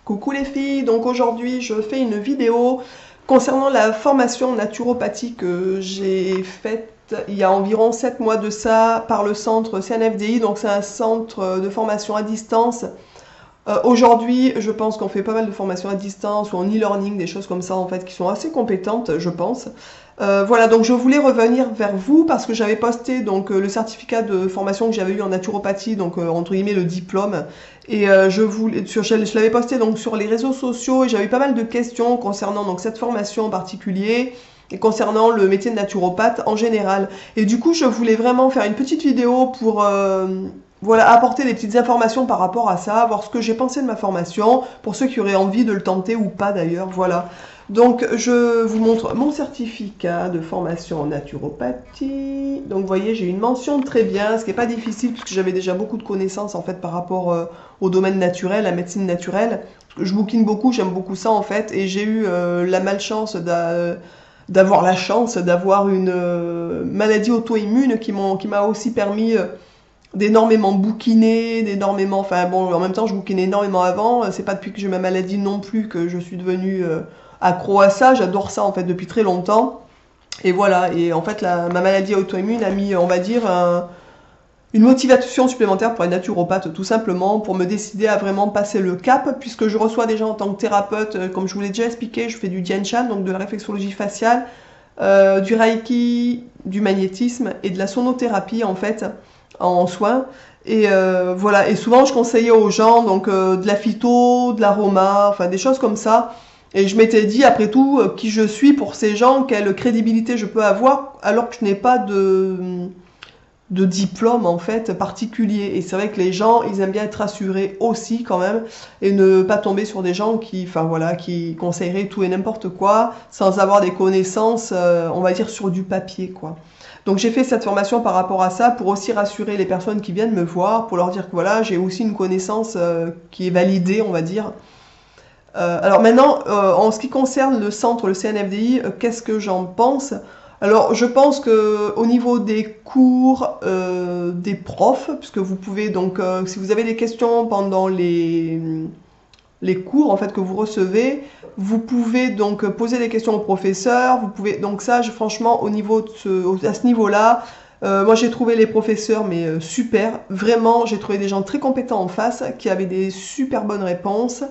Coucou les filles, donc aujourd'hui je fais une vidéo concernant la formation naturopathie que j'ai faite il y a environ 7 mois de ça par le centre CNFDI, donc c'est un centre de formation à distance. Aujourd'hui, je pense qu'on fait pas mal de formations à distance ou en e-learning, des choses comme ça en fait qui sont assez compétentes, je pense. Voilà, donc je voulais revenir vers vous parce que j'avais posté donc le certificat de formation que j'avais eu en naturopathie, donc entre guillemets le diplôme, et je l'avais posté donc sur les réseaux sociaux et j'avais eu pas mal de questions concernant donc cette formation en particulier et concernant le métier de naturopathe en général. Et du coup, je voulais vraiment faire une petite vidéo pour voilà, apporter des petites informations par rapport à ça, voir ce que j'ai pensé de ma formation, pour ceux qui auraient envie de le tenter ou pas d'ailleurs, voilà. Donc, je vous montre mon certificat de formation en naturopathie. Donc, vous voyez, j'ai une mention très bien, ce qui n'est pas difficile, puisque j'avais déjà beaucoup de connaissances, en fait, par rapport au domaine naturel, la médecine naturelle. Je bouquine beaucoup, j'aime beaucoup ça, en fait, et j'ai eu la malchance d'avoir la chance d'avoir une maladie auto-immune qui m'a aussi permis d'énormément bouquiner, d'énormément, enfin bon, en même temps je bouquinais énormément avant, c'est pas depuis que j'ai ma maladie non plus que je suis devenue accro à ça, j'adore ça en fait depuis très longtemps, et voilà, et en fait ma maladie auto-immune a mis, on va dire, une motivation supplémentaire pour être naturopathe, tout simplement, pour me décider à vraiment passer le cap, puisque je reçois déjà en tant que thérapeute, comme je vous l'ai déjà expliqué, je fais du Dian Shan, donc de la réflexologie faciale, du Reiki, du magnétisme et de la sonothérapie en fait, en soins. Et voilà, et souvent je conseillais aux gens donc de la phyto, de l'aroma, enfin des choses comme ça. Et je m'étais dit, après tout, qui je suis pour ces gens, quelle crédibilité je peux avoir, alors que je n'ai pas de diplôme en fait particulier. Et c'est vrai que les gens, ils aiment bien être rassurés aussi quand même, et ne pas tomber sur des gens qui, enfin voilà, qui conseilleraient tout et n'importe quoi, sans avoir des connaissances, on va dire sur du papier quoi. Donc j'ai fait cette formation par rapport à ça, pour aussi rassurer les personnes qui viennent me voir, pour leur dire que voilà, j'ai aussi une connaissance qui est validée, on va dire. Alors maintenant, en ce qui concerne le centre, le CNFDI, qu'est-ce que j'en pense? Alors, je pense que au niveau des cours, des profs, puisque vous pouvez donc, si vous avez des questions pendant les cours en fait que vous recevez, vous pouvez donc poser des questions au professeur. Vous pouvez donc ça, franchement, au niveau à ce niveau-là, moi j'ai trouvé les professeurs mais super. Vraiment, j'ai trouvé des gens très compétents en face qui avaient des super bonnes réponses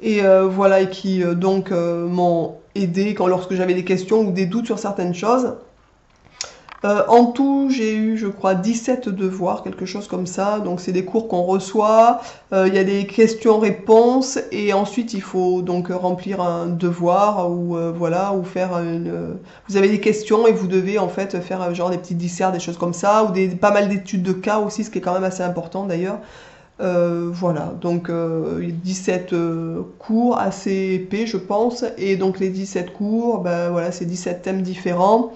et voilà et qui donc m'ont aidé lorsque j'avais des questions ou des doutes sur certaines choses. En tout, j'ai eu, je crois, 17 devoirs, quelque chose comme ça. Donc, c'est des cours qu'on reçoit. Il y a des questions-réponses. Et ensuite, il faut donc remplir un devoir ou voilà, ou faire vous avez des questions et vous devez en fait faire genre des petits disserts, des choses comme ça, ou pas mal d'études de cas aussi, ce qui est quand même assez important d'ailleurs. Voilà, donc 17 cours assez épais, je pense. Et donc, les 17 cours, ben voilà, c'est 17 thèmes différents.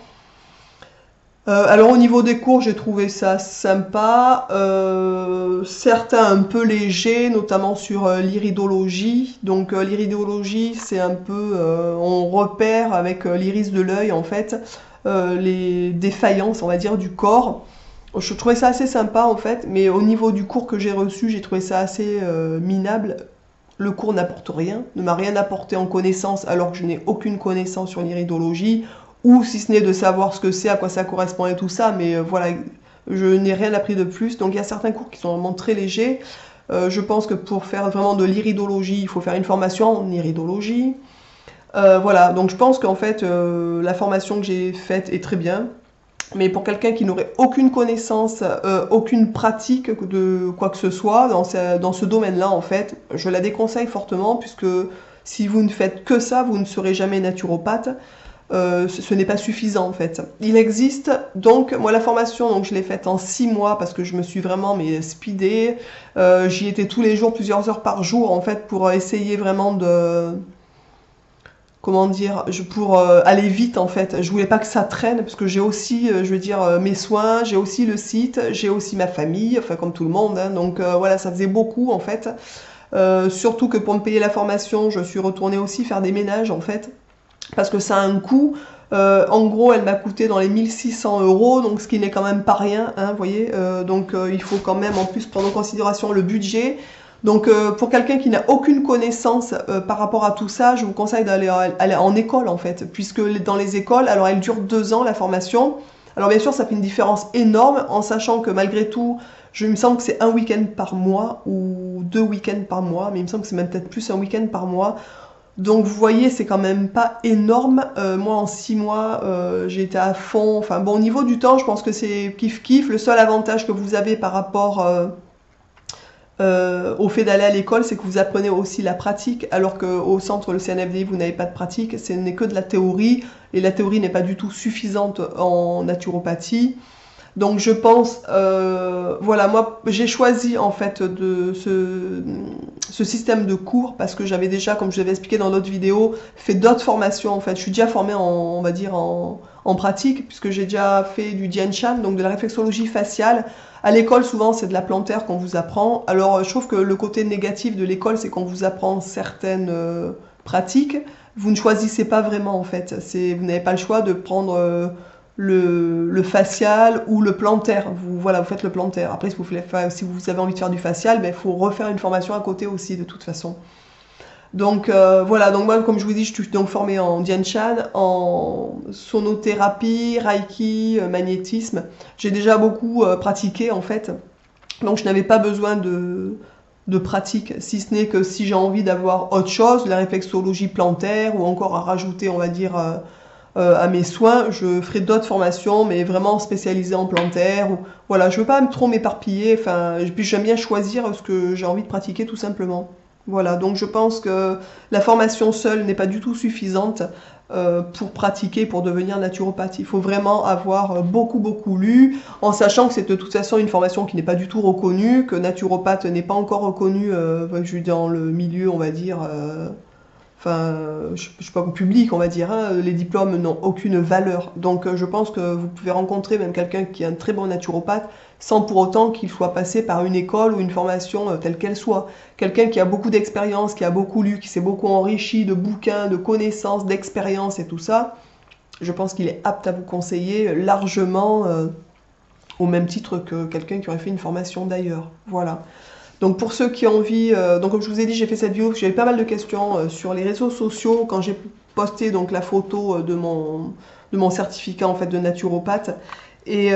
Alors au niveau des cours, j'ai trouvé ça sympa, certains un peu légers, notamment sur l'iridologie. Donc l'iridologie, c'est un peu, on repère avec l'iris de l'œil en fait les défaillances, on va dire, du corps. Je trouvais ça assez sympa en fait, mais au niveau du cours que j'ai reçu, j'ai trouvé ça assez minable. Le cours n'apporte rien, ne m'a rien apporté en connaissance alors que je n'ai aucune connaissance sur l'iridologie, ou si ce n'est de savoir ce que c'est, à quoi ça correspond et tout ça, mais voilà, je n'ai rien appris de plus. Donc il y a certains cours qui sont vraiment très légers. Je pense que pour faire vraiment de l'iridologie, il faut faire une formation en iridologie. Voilà, donc je pense qu'en fait, la formation que j'ai faite est très bien. Mais pour quelqu'un qui n'aurait aucune connaissance, aucune pratique de quoi que ce soit dans ce domaine-là, en fait, je la déconseille fortement, puisque si vous ne faites que ça, vous ne serez jamais naturopathe. Ce n'est pas suffisant en fait. Il existe donc, moi la formation, donc je l'ai faite en 6 mois parce que je me suis vraiment speedée. J'y étais tous les jours, plusieurs heures par jour en fait, pour essayer vraiment de, comment dire, pour aller vite en fait. Je voulais pas que ça traîne parce que j'ai aussi, je veux dire, mes soins, j'ai aussi le site, j'ai aussi ma famille, enfin comme tout le monde, hein. Donc voilà, ça faisait beaucoup en fait. Surtout que pour me payer la formation, je suis retournée aussi faire des ménages en fait, parce que ça a un coût. En gros, elle m'a coûté dans les 1600 €, donc ce qui n'est quand même pas rien, hein, vous voyez. Donc il faut quand même en plus prendre en considération le budget. Donc pour quelqu'un qui n'a aucune connaissance par rapport à tout ça, je vous conseille d'aller aller en école en fait, puisque dans les écoles, alors elle dure 2 ans la formation. Alors bien sûr, ça fait une différence énorme en sachant que malgré tout, il me semble que c'est un week-end par mois ou 2 week-ends par mois, mais il me semble que c'est même peut-être plus un week-end par mois. Donc vous voyez, c'est quand même pas énorme. Moi en 6 mois, j'ai été à fond. Enfin bon, au niveau du temps, je pense que c'est kiff-kiff. Le seul avantage que vous avez par rapport au fait d'aller à l'école, c'est que vous apprenez aussi la pratique, alors qu'au centre, le CNFDI, vous n'avez pas de pratique, ce n'est que de la théorie, et la théorie n'est pas du tout suffisante en naturopathie. Donc je pense, voilà, moi j'ai choisi en fait ce système de cours parce que j'avais déjà, comme je l'avais expliqué dans d'autres vidéos, fait d'autres formations en fait. Je suis déjà formée on va dire en pratique puisque j'ai déjà fait du Dian Shan, donc de la réflexologie faciale. À l'école, souvent, c'est de la plantaire qu'on vous apprend. Alors je trouve que le côté négatif de l'école, c'est qu'on vous apprend certaines pratiques. Vous ne choisissez pas vraiment en fait. Vous n'avez pas le choix de prendre le facial ou le plantaire. Voilà, vous faites le plantaire. Après, si vous avez envie de faire du facial, ben, il faut refaire une formation à côté aussi, de toute façon. Donc voilà, donc moi, comme je vous dis, je suis donc formée en Dian Shan, en sonothérapie, Reiki, magnétisme. J'ai déjà beaucoup pratiqué en fait. Donc je n'avais pas besoin de pratique, si ce n'est que si j'ai envie d'avoir autre chose, la réflexologie plantaire ou encore à rajouter, on va dire, à mes soins, je ferai d'autres formations, mais vraiment spécialisées en plantaire. Voilà, je veux pas trop m'éparpiller. Enfin, puis j'aime bien choisir ce que j'ai envie de pratiquer tout simplement. Voilà, donc je pense que la formation seule n'est pas du tout suffisante pour pratiquer, pour devenir naturopathe. Il faut vraiment avoir beaucoup lu, en sachant que c'est de toute façon une formation qui n'est pas du tout reconnue, que naturopathe n'est pas encore reconnu dans le milieu, on va dire, enfin, je sais pas, public, on va dire, hein, les diplômes n'ont aucune valeur. Donc je pense que vous pouvez rencontrer même quelqu'un qui est un très bon naturopathe sans pour autant qu'il soit passé par une école ou une formation telle qu'elle soit. Quelqu'un qui a beaucoup d'expérience, qui a beaucoup lu, qui s'est beaucoup enrichi de bouquins, de connaissances, d'expériences et tout ça, je pense qu'il est apte à vous conseiller largement au même titre que quelqu'un qui aurait fait une formation d'ailleurs. Voilà. Donc pour ceux qui ont envie, donc comme je vous ai dit, j'ai fait cette vidéo parce que j'avais pas mal de questions sur les réseaux sociaux quand j'ai posté donc la photo de mon certificat en fait de naturopathe. Et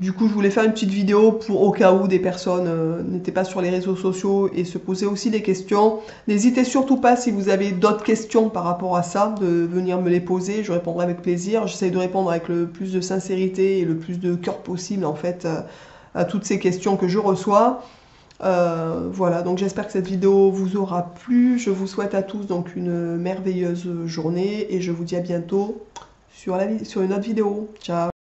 du coup, je voulais faire une petite vidéo pour au cas où des personnes n'étaient pas sur les réseaux sociaux et se posaient aussi des questions. N'hésitez surtout pas si vous avez d'autres questions par rapport à ça, de venir me les poser, je répondrai avec plaisir. J'essaie de répondre avec le plus de sincérité et le plus de cœur possible en fait à toutes ces questions que je reçois. Voilà, donc j'espère que cette vidéo vous aura plu. Je vous souhaite à tous donc une merveilleuse journée et je vous dis à bientôt sur une autre vidéo. Ciao!